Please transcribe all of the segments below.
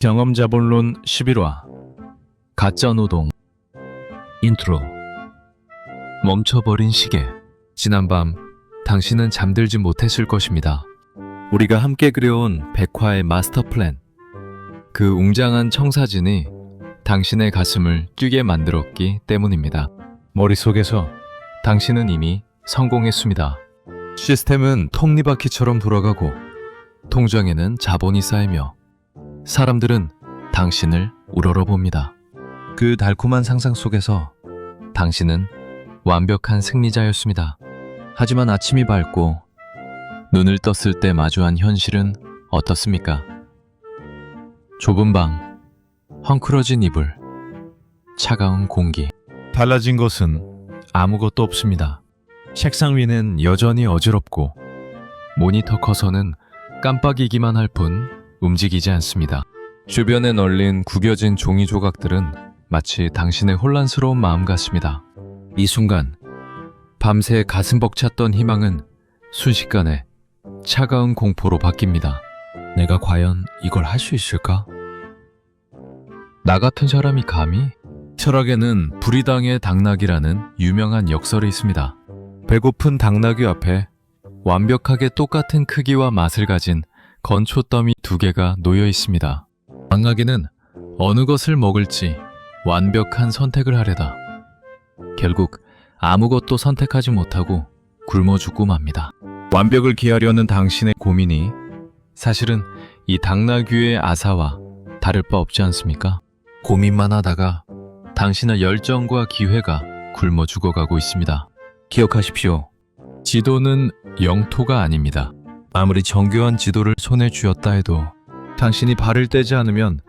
경험자본론 11화 가짜노동 인트로. 멈춰버린 시계. 지난밤 당신은 잠들지 못했을 것입니다. 우리가 함께 그려온 백화의 마스터 플랜, 그 웅장한 청사진이 당신의 가슴을 뛰게 만들었기 때문입니다. 머릿속에서 당신은 이미 성공했습니다. 시스템은 톱니바퀴처럼 돌아가고 통장에는 자본이 쌓이며 사람들은 당신을 우러러봅니다. 그 달콤한 상상 속에서 당신은 완벽한 승리자였습니다. 하지만 아침이 밝고 눈을 떴을 때 마주한 현실은 어떻습니까? 좁은 방, 헝클어진 이불, 차가운 공기. 달라진 것은 아무것도 없습니다. 책상 위는 여전히 어지럽고 모니터 커서는 깜빡이기만 할 뿐 움직이지 않습니다. 주변에 널린 구겨진 종이 조각들은 마치 당신의 혼란스러운 마음 같습니다. 이 순간 밤새 가슴 벅찼던 희망은 순식간에 차가운 공포로 바뀝니다. 내가 과연 이걸 할 수 있을까? 나 같은 사람이 감히? 철학에는 불이당의 당나귀라는 유명한 역설이 있습니다. 배고픈 당나귀 앞에 완벽하게 똑같은 크기와 맛을 가진 건초더미 두 개가 놓여 있습니다. 당나귀는 어느 것을 먹을지 완벽한 선택을 하려다 결국 아무것도 선택하지 못하고 굶어 죽고 맙니다. 완벽을 기하려는 당신의 고민이 사실은 이 당나귀의 아사와 다를 바 없지 않습니까? 고민만 하다가 당신의 열정과 기회가 굶어 죽어가고 있습니다. 기억하십시오. 지도는 영토가 아닙니다. 아무리 정교한 지도를 손에 쥐었다 해도 당신이 발을 떼지 않으면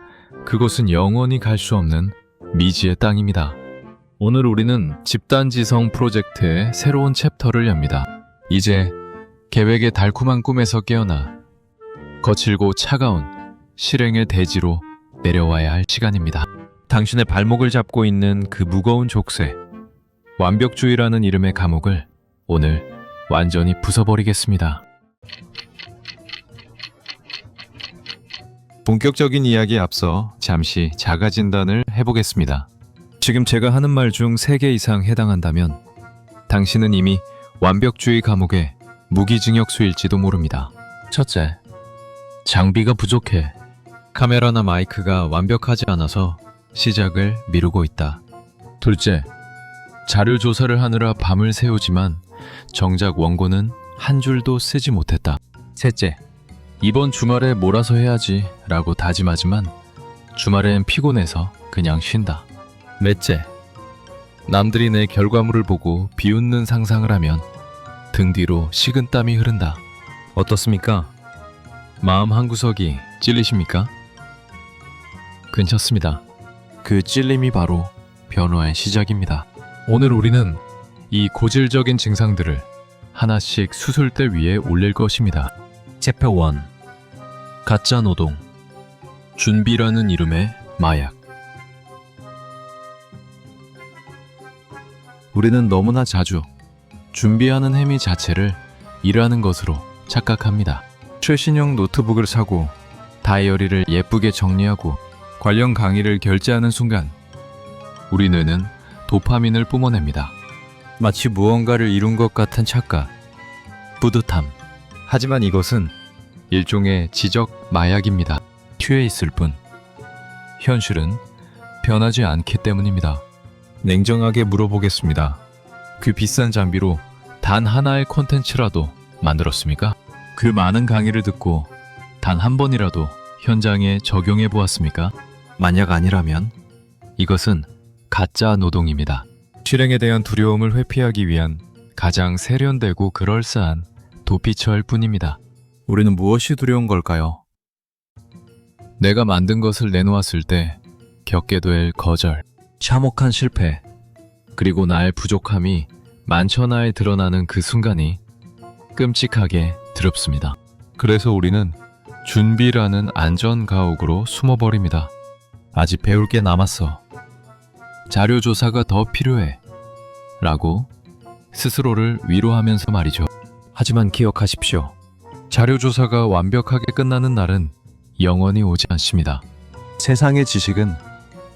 그곳은 영원히 갈 수 없는 미지의 땅입니다. 오늘 우리는 집단지성 프로젝트의 새로운 챕터를 엽니다. 이제 계획의 달콤한 꿈에서 깨어나 거칠고 차가운 실행의 대지로 내려와야 할 시간입니다. 당신의 발목을 잡고 있는 그 무거운 족쇄, 완벽주의라는 이름의 감옥을 오늘 완전히 부숴버리겠습니다. 본격적인 이야기에 앞서 잠시 자가 진단을 해보겠습니다. 지금 제가 하는 말 중 3개 이상 해당한다면 당신은 이미 완벽주의 감옥의 무기징역수일지도 모릅니다. 첫째, 장비가 부족해. 카메라나 마이크가 완벽하지 않아서 시작을 미루고 있다. 둘째, 자료 조사를 하느라 밤을 새우지만 정작 원고는 한 줄도 쓰지 못했다. 셋째, 이번 주말에 몰아서 해야지 라고 다짐하지만 주말엔 피곤해서 그냥 쉰다. 넷째, 남들이 내 결과물을 보고 비웃는 상상을 하면 등 뒤로 식은땀이 흐른다. 어떻습니까? 마음 한구석이 찔리십니까? 괜찮습니다. 그 찔림이 바로 변화의 시작입니다. 오늘 우리는 이 고질적인 증상들을 하나씩 수술대 위에 올릴 것입니다. 챕터 1. 가짜 노동. 준비라는 이름의 마약. 우리는 너무나 자주 준비하는 행위 자체를 일하는 것으로 착각합니다. 최신형 노트북을 사고 다이어리를 예쁘게 정리하고 관련 강의를 결제하는 순간 우리 뇌는 도파민을 뿜어냅니다. 마치 무언가를 이룬 것 같은 착각, 뿌듯함. 하지만 이것은 일종의 지적 마약입니다. 튀어 있을 뿐 현실은 변하지 않기 때문입니다. 냉정하게 물어보겠습니다. 그 비싼 장비로 단 하나의 콘텐츠라도 만들었습니까? 그 많은 강의를 듣고 단 한 번이라도 현장에 적용해 보았습니까? 만약 아니라면 이것은 가짜 노동입니다. 실행에 대한 두려움을 회피하기 위한 가장 세련되고 그럴싸한 도피처일 뿐입니다. 우리는 무엇이 두려운 걸까요? 내가 만든 것을 내놓았을 때 겪게 될 거절, 참혹한 실패, 그리고 나의 부족함이 만천하에 드러나는 그 순간이 끔찍하게 두렵습니다. 그래서 우리는 준비라는 안전가옥으로 숨어버립니다. 아직 배울 게 남았어. 자료 조사가 더 필요해. 라고 스스로를 위로하면서 말이죠. 하지만 기억하십시오. 자료 조사가 완벽하게 끝나는 날은 영원히 오지 않습니다. 세상의 지식은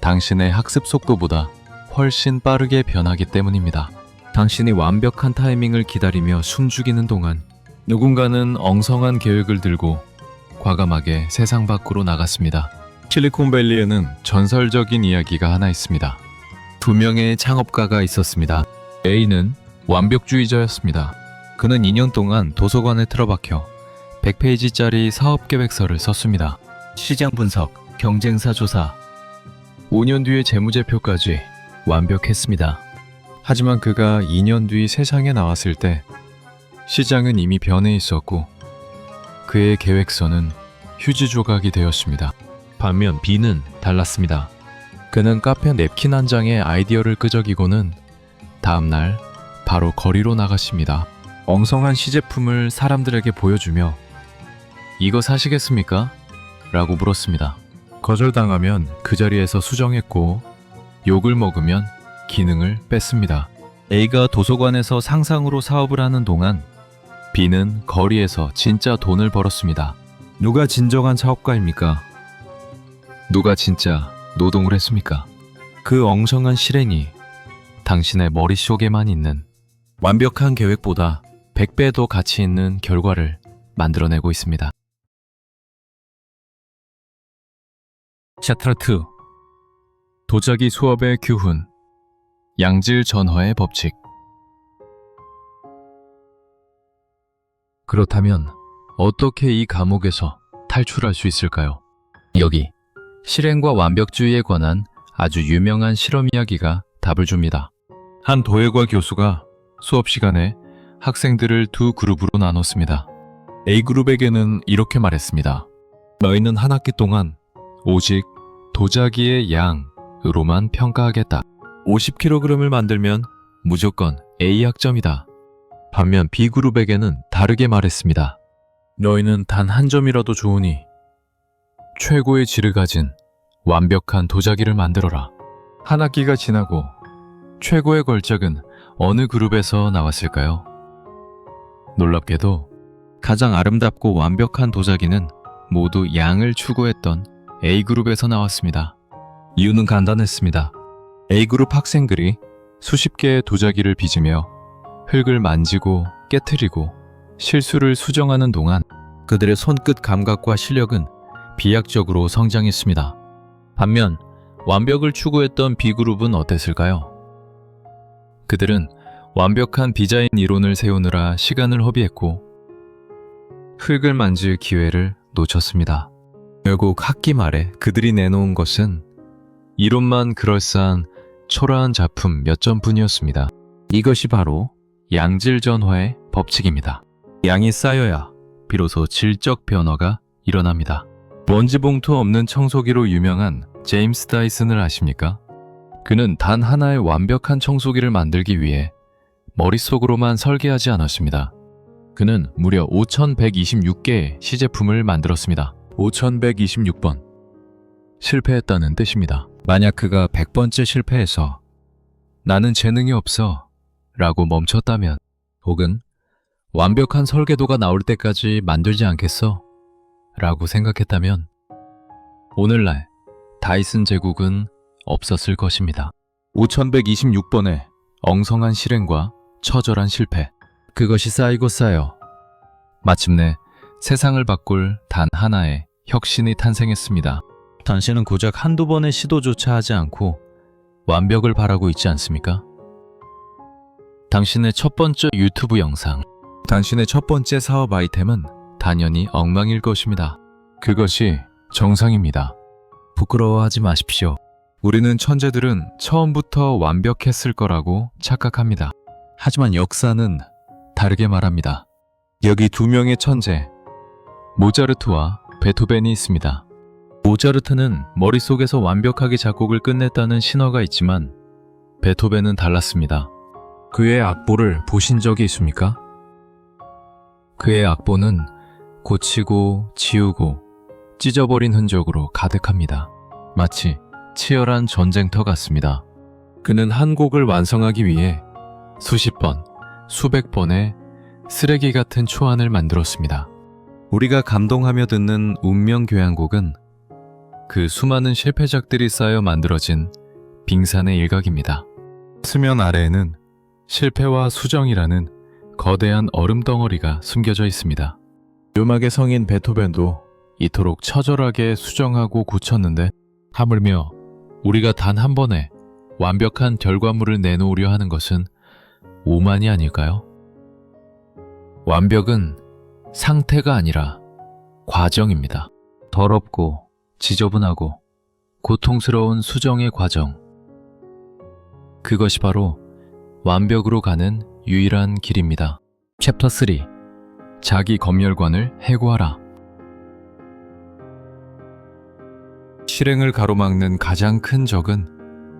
당신의 학습 속도보다 훨씬 빠르게 변하기 때문입니다. 당신이 완벽한 타이밍을 기다리며 숨죽이는 동안 누군가는 엉성한 계획을 들고 과감하게 세상 밖으로 나갔습니다. 실리콘밸리에는 전설적인 이야기가 하나 있습니다. 두 명의 창업가가 있었습니다. A는 완벽주의자였습니다. 그는 2년 동안 도서관에 틀어박혀 100페이지짜리 사업계획서를 썼습니다. 시장 분석, 경쟁사 조사, 5년 뒤의 재무제표까지 완벽했습니다. 하지만 그가 2년 뒤 세상에 나왔을 때 시장은 이미 변해 있었고 그의 계획서는 휴지 조각이 되었습니다. 반면 B는 달랐습니다. 그는 카페 냅킨 한 장에 아이디어를 끄적이고는 다음날 바로 거리로 나갔습니다. 엉성한 시제품을 사람들에게 보여주며 이거 사시겠습니까? 라고 물었습니다. 거절당하면 그 자리에서 수정했고 욕을 먹으면 기능을 뺐습니다. A가 도서관에서 상상으로 사업을 하는 동안 B는 거리에서 진짜 돈을 벌었습니다. 누가 진정한 사업가입니까? 누가 진짜 노동을 했습니까? 그 엉성한 실행이 당신의 머릿속에만 있는 완벽한 계획보다 100배 더 가치 있는 결과를 만들어내고 있습니다. 챕터 2. 도자기 수업의 규훈, 양질 전화의 법칙. 그렇다면 어떻게 이 감옥에서 탈출할 수 있을까요? 여기 실행과 완벽주의에 관한 아주 유명한 실험 이야기가 답을 줍니다. 한 도예과 교수가 수업 시간에 학생들을 두 그룹으로 나눴습니다. A그룹에게는 이렇게 말했습니다. 너희는 한 학기 동안 오직 도자기의 양으로만 평가하겠다. 50kg을 만들면 무조건 A 학점이다. 반면 B그룹에게는 다르게 말했습니다. 너희는 단 한 점이라도 좋으니 최고의 질을 가진 완벽한 도자기를 만들어라. 한 학기가 지나고 최고의 걸작은 어느 그룹에서 나왔을까요? 놀랍게도 가장 아름답고 완벽한 도자기는 모두 양을 추구했던 A그룹에서 나왔습니다. 이유는 간단했습니다. A그룹 학생들이 수십 개의 도자기를 빚으며 흙을 만지고 깨트리고 실수를 수정하는 동안 그들의 손끝 감각과 실력은 비약적으로 성장했습니다. 반면 완벽을 추구했던 B그룹은 어땠을까요? 그들은 완벽한 디자인 이론을 세우느라 시간을 허비했고 흙을 만질 기회를 놓쳤습니다. 결국 학기 말에 그들이 내놓은 것은 이론만 그럴싸한 초라한 작품 몇 점뿐이었습니다. 이것이 바로 양질 전화의 법칙입니다. 양이 쌓여야 비로소 질적 변화가 일어납니다. 먼지 봉투 없는 청소기로 유명한 제임스 다이슨을 아십니까? 그는 단 하나의 완벽한 청소기를 만들기 위해 머릿속으로만 설계하지 않았습니다. 그는 무려 5126개의 시제품을 만들었습니다. 5126번. 실패했다는 뜻입니다. 만약 그가 100번째 실패해서 나는 재능이 없어 라고 멈췄다면, 혹은 완벽한 설계도가 나올 때까지 만들지 않겠어 라고 생각했다면 오늘날 다이슨 제국은 없었을 것입니다. 5126번의 엉성한 실행과 처절한 실패, 그것이 쌓이고 쌓여 마침내 세상을 바꿀 단 하나의 혁신이 탄생했습니다. 당신은 고작 한두 번의 시도조차 하지 않고 완벽을 바라고 있지 않습니까? 당신의 첫 번째 유튜브 영상, 당신의 첫 번째 사업 아이템은 단연히 엉망일 것입니다. 그것이 정상입니다. 부끄러워하지 마십시오. 우리는 천재들은 처음부터 완벽했을 거라고 착각합니다. 하지만 역사는 다르게 말합니다. 여기 두 명의 천재, 모차르트와 베토벤이 있습니다. 모차르트는 머릿속에서 완벽하게 작곡을 끝냈다는 신화가 있지만 베토벤은 달랐습니다. 그의 악보를 보신 적이 있습니까? 그의 악보는 고치고 지우고 찢어버린 흔적으로 가득합니다. 마치 치열한 전쟁터 같습니다. 그는 한 곡을 완성하기 위해 수십 번, 수백 번의 쓰레기 같은 초안을 만들었습니다. 우리가 감동하며 듣는 운명 교향곡은 그 수많은 실패작들이 쌓여 만들어진 빙산의 일각입니다. 수면 아래에는 실패와 수정이라는 거대한 얼음 덩어리가 숨겨져 있습니다. 음악의 성인 베토벤도 이토록 처절하게 수정하고 고쳤는데 하물며 우리가 단 한 번에 완벽한 결과물을 내놓으려 하는 것은 오만이 아닐까요? 완벽은 상태가 아니라 과정입니다. 더럽고 지저분하고 고통스러운 수정의 과정. 그것이 바로 완벽으로 가는 유일한 길입니다. 챕터 3. 자기 검열관을 해고하라. 실행을 가로막는 가장 큰 적은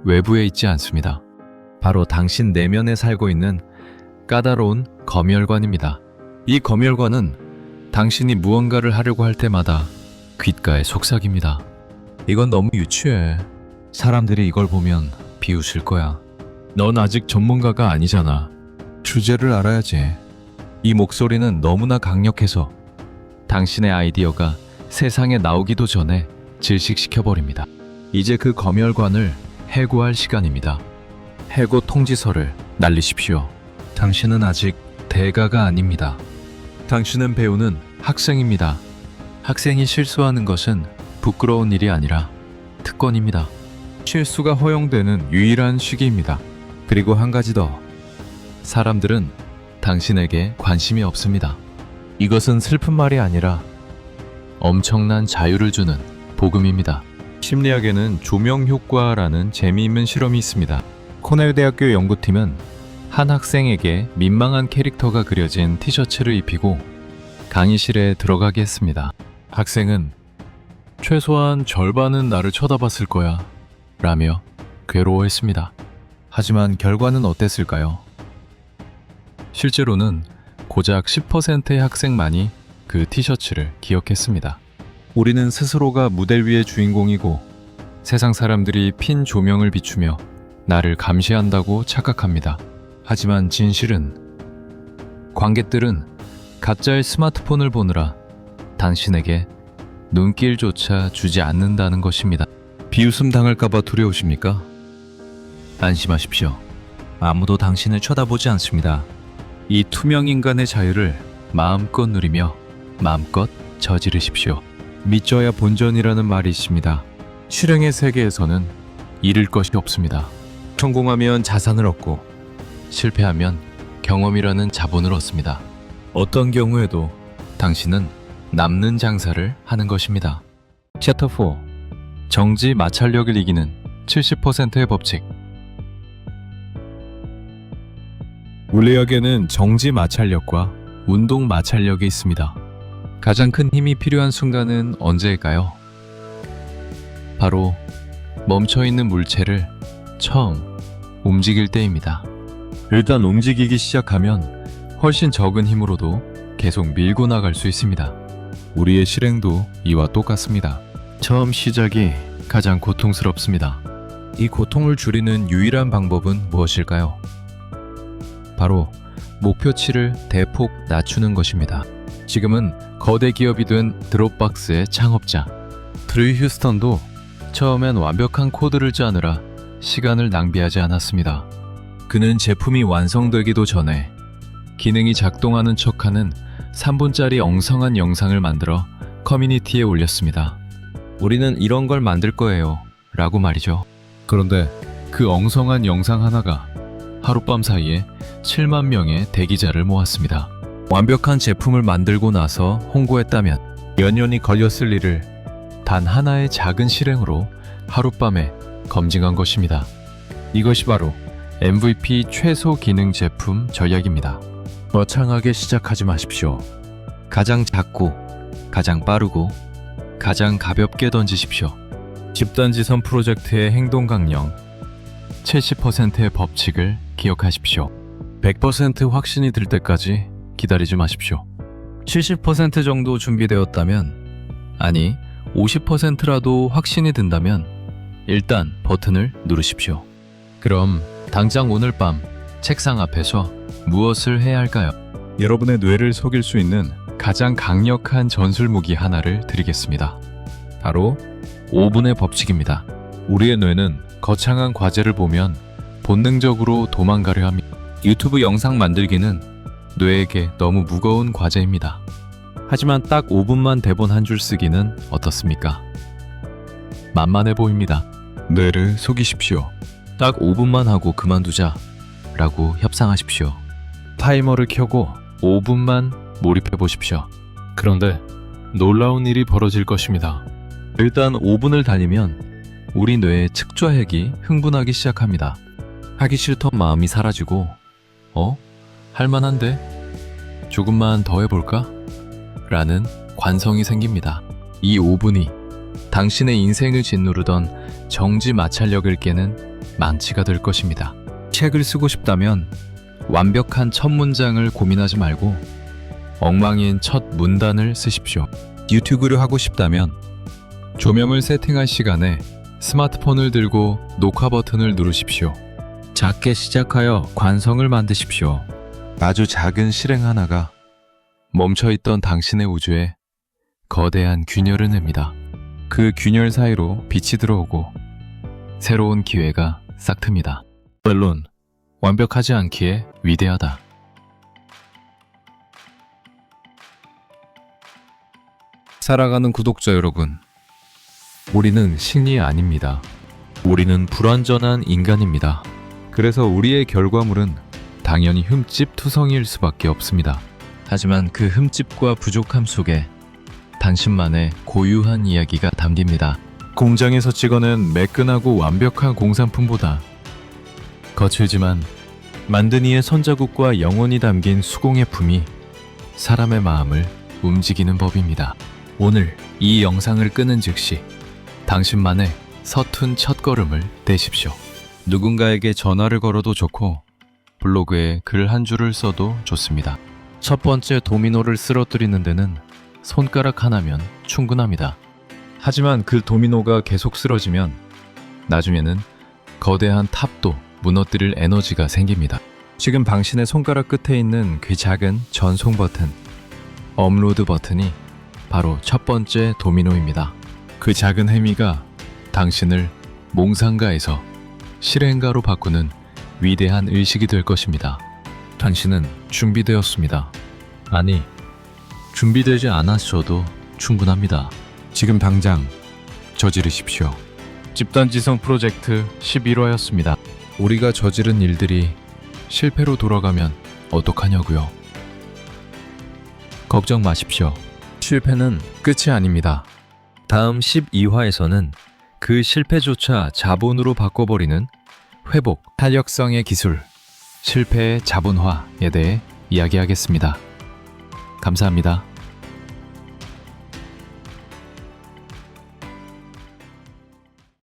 외부에 있지 않습니다. 바로 당신 내면에 살고 있는 까다로운 검열관입니다. 이 검열관은 당신이 무언가를 하려고 할 때마다 귓가에 속삭입니다. 이건 너무 유치해. 사람들이 이걸 보면 비웃을 거야. 넌 아직 전문가가 아니잖아. 주제를 알아야지. 이 목소리는 너무나 강력해서 당신의 아이디어가 세상에 나오기도 전에 질식시켜버립니다. 이제 그 검열관을 해고할 시간입니다. 해고 통지서를 날리십시오. 당신은 아직 대가가 아닙니다. 당신은 배우는 학생입니다. 학생이 실수하는 것은 부끄러운 일이 아니라 특권입니다. 실수가 허용되는 유일한 시기입니다. 그리고 한 가지 더. 사람들은 당신에게 관심이 없습니다. 이것은 슬픈 말이 아니라 엄청난 자유를 주는 복음입니다. 심리학에는 조명 효과라는 재미있는 실험이 있습니다. 코넬 대학교 연구팀은 한 학생에게 민망한 캐릭터가 그려진 티셔츠를 입히고 강의실에 들어가게 했습니다. 학생은 최소한 절반은 나를 쳐다봤을 거야 라며 괴로워했습니다. 하지만 결과는 어땠을까요? 실제로는 고작 10%의 학생만이 그 티셔츠를 기억했습니다. 우리는 스스로가 무대 위의 주인공이고 세상 사람들이 핀 조명을 비추며 나를 감시한다고 착각합니다. 하지만 진실은 관객들은 가짜의 스마트폰을 보느라 당신에게 눈길조차 주지 않는다는 것입니다. 비웃음 당할까봐 두려우십니까? 안심하십시오. 아무도 당신을 쳐다보지 않습니다. 이 투명 인간의 자유를 마음껏 누리며 마음껏 저지르십시오. 믿져야 본전이라는 말이 있습니다. 실행의 세계에서는 잃을 것이 없습니다. 성공하면 자산을 얻고 실패하면 경험이라는 자본을 얻습니다. 어떤 경우에도 당신은 남는 장사를 하는 것입니다. 챕터 4. 정지 마찰력을 이기는 70%의 법칙. 물리학에는 정지 마찰력과 운동 마찰력이 있습니다. 가장 큰 힘이 필요한 순간은 언제일까요? 바로 멈춰있는 물체를 처음 움직일 때입니다. 일단 움직이기 시작하면 훨씬 적은 힘으로도 계속 밀고 나갈 수 있습니다. 우리의 실행도 이와 똑같습니다. 처음 시작이 가장 고통스럽습니다. 이 고통을 줄이는 유일한 방법은 무엇일까요? 바로 목표치를 대폭 낮추는 것입니다. 지금은 거대 기업이 된 드롭박스의 창업자 드류 휴스턴도 처음엔 완벽한 코드를 짜느라 시간을 낭비하지 않았습니다. 그는 제품이 완성되기도 전에 기능이 작동하는 척하는 3분짜리 엉성한 영상을 만들어 커뮤니티에 올렸습니다. 우리는 이런 걸 만들 거예요 라고 말이죠. 그런데 그 엉성한 영상 하나가 하룻밤 사이에 7만 명의 대기자를 모았습니다. 완벽한 제품을 만들고 나서 홍보했다면 몇 년이 걸렸을 일을 단 하나의 작은 실행으로 하룻밤에 검증한 것입니다. 이것이 바로 MVP 최소 기능 제품 전략입니다. 거창하게 시작하지 마십시오. 가장 작고 가장 빠르고 가장 가볍게 던지십시오. 집단지선 프로젝트의 행동 강령 70%의 법칙을 기억하십시오. 100% 확신이 들 때까지 기다리지 마십시오. 70% 정도 준비되었다면, 아니 50%라도 확신이 든다면 일단 버튼을 누르십시오. 그럼 당장 오늘 밤 책상 앞에서 무엇을 해야 할까요? 여러분의 뇌를 속일 수 있는 가장 강력한 전술 무기 하나를 드리겠습니다. 바로 5분의 법칙입니다. 우리의 뇌는 거창한 과제를 보면 본능적으로 도망가려 합니다. 유튜브 영상 만들기는 뇌에게 너무 무거운 과제입니다. 하지만 딱 5분만 대본 한 줄 쓰기는 어떻습니까? 만만해 보입니다. 뇌를 속이십시오. 딱 5분만 하고 그만두자 라고 협상하십시오. 타이머를 켜고 5분만 몰입해 보십시오. 그런데 놀라운 일이 벌어질 것입니다. 일단 5분을 다니면 우리 뇌의 측좌핵이 흥분하기 시작합니다. 하기 싫던 마음이 사라지고 할만한데? 조금만 더 해볼까? 라는 관성이 생깁니다. 이 5분이 당신의 인생을 짓누르던 정지 마찰력을 깨는 망치가 될 것입니다. 책을 쓰고 싶다면 완벽한 첫 문장을 고민하지 말고 엉망인 첫 문단을 쓰십시오. 유튜브를 하고 싶다면 조명을 세팅할 시간에 스마트폰을 들고 녹화 버튼을 누르십시오. 작게 시작하여 관성을 만드십시오. 아주 작은 실행 하나가 멈춰있던 당신의 우주에 거대한 균열을 냅니다. 그 균열 사이로 빛이 들어오고 새로운 기회가 싹 틉니다. 물론 완벽하지 않기에 위대하다. 살아가는 구독자 여러분, 우리는 신이 아닙니다. 우리는 불완전한 인간입니다. 그래서 우리의 결과물은 당연히 흠집투성이일 수밖에 없습니다. 하지만 그 흠집과 부족함 속에 당신만의 고유한 이야기가 담깁니다. 공장에서 찍어낸 매끈하고 완벽한 공산품보다 거칠지만 만든 이의 손자국과 영혼이 담긴 수공예 품이 사람의 마음을 움직이는 법입니다. 오늘 이 영상을 끄는 즉시 당신만의 서툰 첫걸음을 떼십시오. 누군가에게 전화를 걸어도 좋고 블로그에 글 한 줄을 써도 좋습니다. 첫 번째 도미노를 쓰러뜨리는 데는 손가락 하나면 충분합니다. 하지만 그 도미노가 계속 쓰러지면 나중에는 거대한 탑도 무너뜨릴 에너지가 생깁니다. 지금 당신의 손가락 끝에 있는 그 작은 전송 버튼, 업로드 버튼이 바로 첫 번째 도미노입니다. 그 작은 행위가 당신을 몽상가에서 실행가로 바꾸는 위대한 의식이 될 것입니다. 당신은 준비되었습니다. 아니, 준비되지 않았어도 충분합니다. 지금 당장 저지르십시오. 집단지성 프로젝트 11화였습니다. 우리가 저지른 일들이 실패로 돌아가면 어떡하냐고요? 걱정 마십시오. 실패는 끝이 아닙니다. 다음 12화에서는 그 실패조차 자본으로 바꿔버리는 회복, 탄력성의 기술, 실패의 자본화에 대해 이야기하겠습니다. 감사합니다.